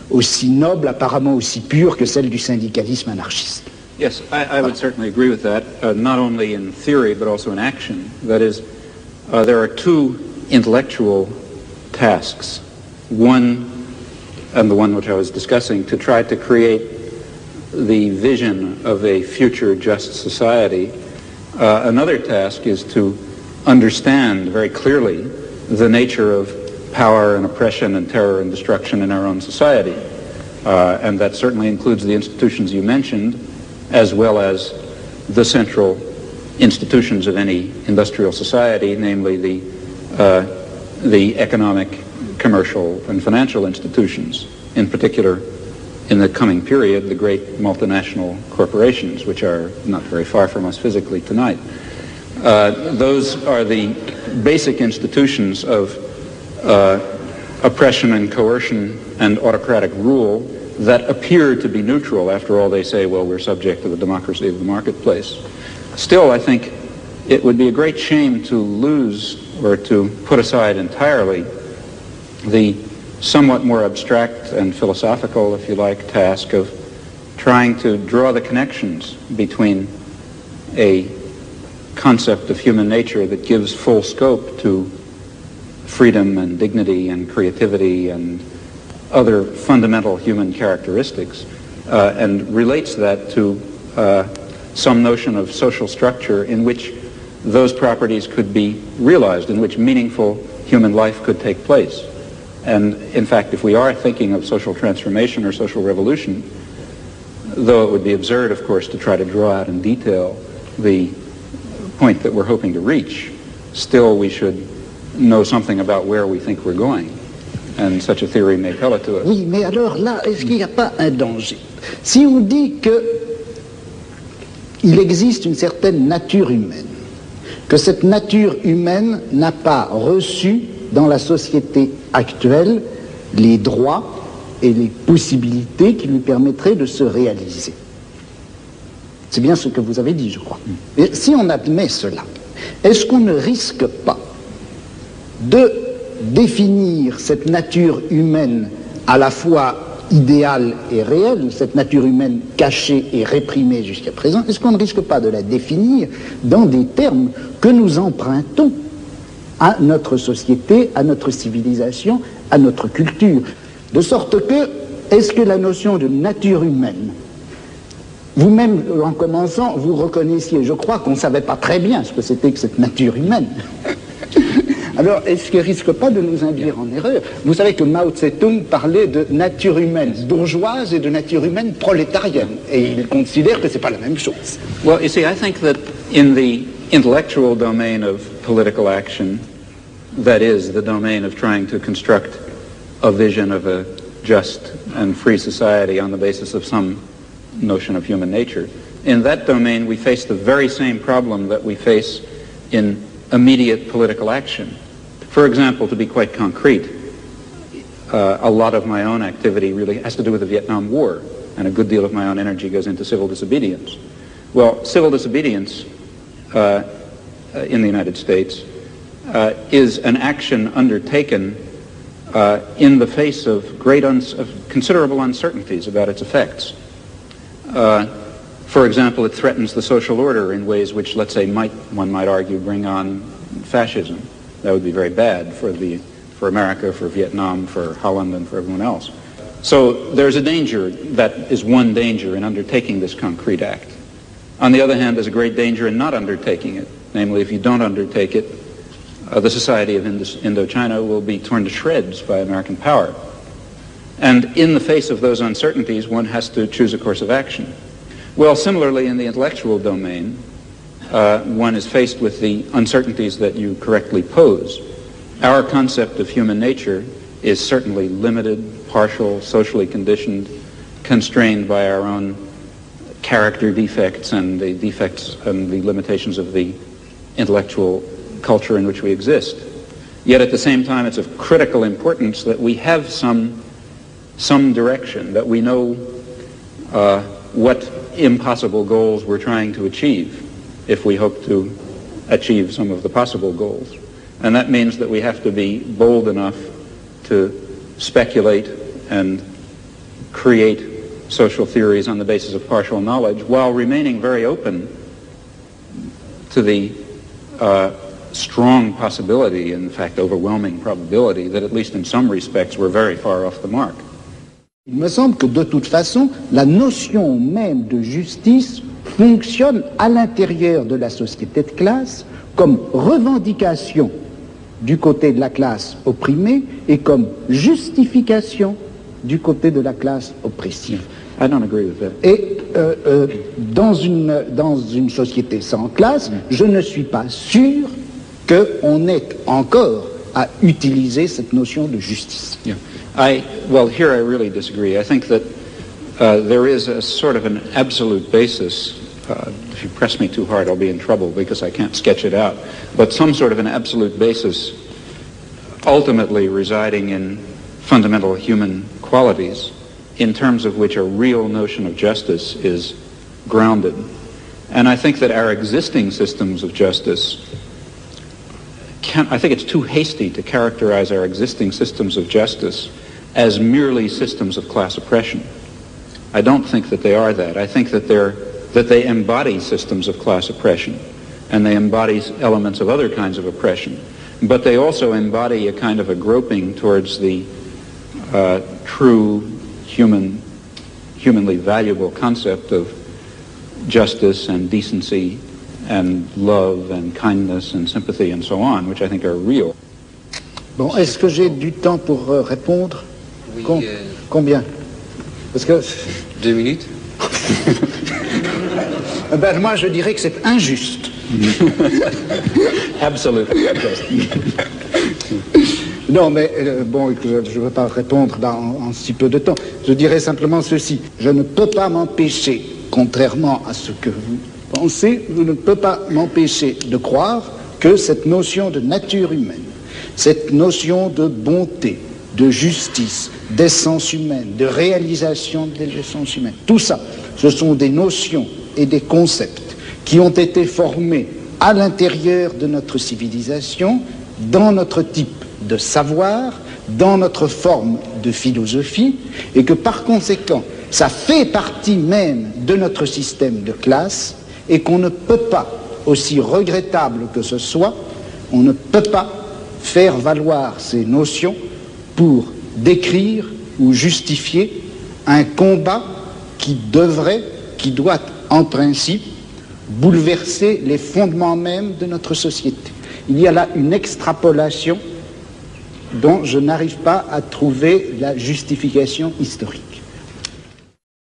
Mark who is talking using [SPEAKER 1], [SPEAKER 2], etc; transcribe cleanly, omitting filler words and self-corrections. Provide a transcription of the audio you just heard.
[SPEAKER 1] aussi noble, apparemment aussi pure que celle du syndicalisme anarchiste.
[SPEAKER 2] Yes, I would certainly agree with that, not only in theory but also in action. That is, there are two intellectual tasks. One, and the one which I was discussing, to try to create the vision of a future just society. Another task is to understand very clearly the nature of power and oppression and terror and destruction in our own society. And that certainly includes the institutions you mentioned, as well as the central institutions of any industrial society, namely the economic, commercial, and financial institutions. In particular, in the coming period, the great multinational corporations, which are not very far from us physically tonight. Those are the basic institutions of oppression and coercion and autocratic rule that appear to be neutral. After all, they say, well, we're subject to the democracy of the marketplace. Still, I think it would be a great shame to lose or to put aside entirely the somewhat more abstract and philosophical, if you like, task of trying to draw the connections between a concept of human nature that gives full scope to freedom and dignity and creativity and other fundamental human characteristics, and relates that to some notion of social structure in which those properties could be realized, in which meaningful human life could take place. And in fact, if we are thinking of social transformation or social revolution, though it would be absurd, of course, to try to draw out in detail the point that we're hoping to reach, still we should know something about where we think we're going. And such a theory may tell it to us.
[SPEAKER 1] Oui, mais alors là, est-ce qu'il n'y a pas un danger? Si on dit qu'il existe une certaine nature humaine, que cette nature humaine n'a pas reçu dans la société actuelle les droits et les possibilités qui lui permettraient de se réaliser. C'est bien ce que vous avez dit, je crois. Et si on admet cela, est-ce qu'on ne risque pas de définir cette nature humaine à la fois idéale et réelle, cette nature humaine cachée et réprimée jusqu'à présent, est-ce qu'on ne risque pas de la définir dans des termes que nous empruntons à notre société, à notre civilisation, à notre culture? De sorte que, est-ce que la notion de nature humaine, vous-même, en commençant, vous reconnaissiez, je crois qu'on ne savait pas très bien ce que c'était que cette nature humaine. Alors, est-ce qu'il ne risque pas de nous induire en erreur? Vous savez que Mao Tse-tung parlait de nature humaine bourgeoise et de nature humaine prolétarienne, et il considère que ce n'est pas la même chose.
[SPEAKER 2] Well, you see, I think that in the intellectual domain of political action, that is, the domain of trying to construct a vision of a just and free society on the basis of some notion of human nature, in that domain we face the very same problem that we face in immediate political action. For example, to be quite concrete, a lot of my own activity really has to do with the Vietnam War, and a good deal of my own energy goes into civil disobedience. Well, civil disobedience in the United States is an action undertaken in the face of considerable uncertainties about its effects. For example, it threatens the social order in ways which, let's say, one might argue, bring on fascism. That would be very bad for America, for Vietnam, for Holland, and for everyone else. So there's a danger, that is one danger in undertaking this concrete act. On the other hand, there's a great danger in not undertaking it. Namely, if you don't undertake it, the society of Indochina will be torn to shreds by American power. And in the face of those uncertainties, one has to choose a course of action. Well, similarly, in the intellectual domain, one is faced with the uncertainties that you correctly pose. Our concept of human nature is certainly limited, partial, socially conditioned, constrained by our own character defects and the defects and the limitations of the intellectual culture in which we exist. Yet at the same time, it's of critical importance that we have some direction, that we know what impossible goals we're trying to achieve if we hope to achieve some of the possible goals. And that means that we have to be bold enough to speculate and create social theories on the basis of partial knowledge while remaining very open to the strong possibility, in fact overwhelming probability, that at least in some respects we're very far off the mark.
[SPEAKER 1] Il me semble que de toute façon, la notion même de justice fonctionne à l'intérieur de la société de classe comme revendication du côté de la classe opprimée et comme justification du côté de la classe oppressive.
[SPEAKER 2] I don't agree with that.
[SPEAKER 1] Et dans une société sans classe, je ne suis pas sûr qu'on ait encore à utiliser cette notion de justice.
[SPEAKER 2] Yeah. Well, here I really disagree. I think that there is a sort of an absolute basis. If you press me too hard, I'll be in trouble because I can't sketch it out. But some sort of an absolute basis ultimately residing in fundamental human qualities in terms of which a real notion of justice is grounded. And I think that our existing systems of justice I think it's too hasty to characterize our existing systems of justice as merely systems of class oppression. I don't think that they are that. I think that they embody systems of class oppression, and they embody elements of other kinds of oppression. But they also embody a kind of a groping towards the true humanly valuable concept of justice and decency and love and kindness and sympathy and so on, which I think are real.
[SPEAKER 1] Bon, est-ce que j'ai du temps pour répondre?
[SPEAKER 3] Oui.
[SPEAKER 1] Combien? Parce que
[SPEAKER 3] 2 minutes.
[SPEAKER 1] Ben, moi, je dirais que c'est injuste.
[SPEAKER 2] Absolutely.
[SPEAKER 1] Non, mais bon, je ne veux pas répondre en si peu de temps. Je dirais simplement ceci. Je ne peux pas m'empêcher, contrairement à ce que vous pensez, je ne peux pas m'empêcher de croire que cette notion de nature humaine, cette notion de bonté, de justice, d'essence humaine, de réalisation de l'essence humaine, tout ça, ce sont des notions et des concepts qui ont été formés à l'intérieur de notre civilisation, dans notre type de savoir, dans notre forme de philosophie, et que par conséquent, ça fait partie même de notre système de classe, et qu'on ne peut pas, aussi regrettable que ce soit, on ne peut pas faire valoir ces notions pour décrire ou justifier un combat qui doit en principe bouleverser les fondements même de notre société. Il y a là une extrapolation dont je n'arrive pas à trouver la justification historique.